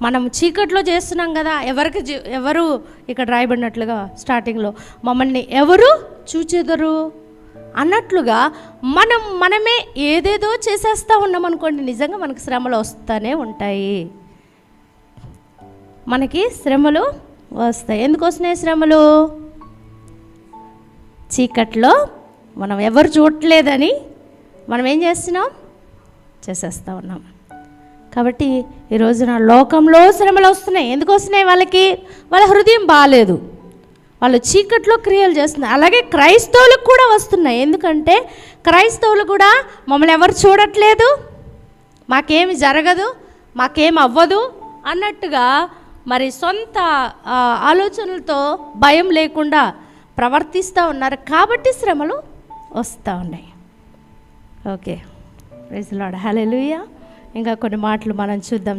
మనం చీకట్లో చేస్తున్నాం కదా, ఎవరు ఇక్కడ రాయబడినట్లుగా స్టార్టింగ్లో మమ్మల్ని ఎవరు చూచెదరు అన్నట్లుగా మనమే ఏదేదో చేసేస్తూ ఉన్నామనుకోండి, నిజంగా మనకు శ్రమలు వస్తూనే ఉంటాయి. మనకి శ్రమలు వస్తాయి. ఎందుకు వస్తున్నాయి శ్రమలు? చీకట్లో మనం ఎవరు చూడట్లేదని మనం ఏం చేసేస్తూ ఉన్నాం. కాబట్టి ఈ రోజున లోకంలో శ్రమలు వస్తున్నాయి. ఎందుకు వస్తున్నాయి? వాళ్ళ హృదయం బాగాలేదు, వాళ్ళు చీకట్లో క్రియలు చేస్తున్నారు. అలాగే క్రైస్తవులకు కూడా వస్తున్నాయి. ఎందుకంటే క్రైస్తవులు కూడా మమ్మల్ని ఎవరు చూడట్లేదు, మాకేమి జరగదు, మాకేం అవ్వదు అన్నట్టుగా మరి సొంత ఆలోచనలతో భయం లేకుండా ప్రవర్తిస్తూ ఉన్నారు. కాబట్టి శ్రమలు వస్తూ ఉన్నాయి. ఓకే, ప్రైజ్ ది లార్డ్, హల్లెలూయా. ఇంకా కొన్ని మాటలు మనం చూద్దాం.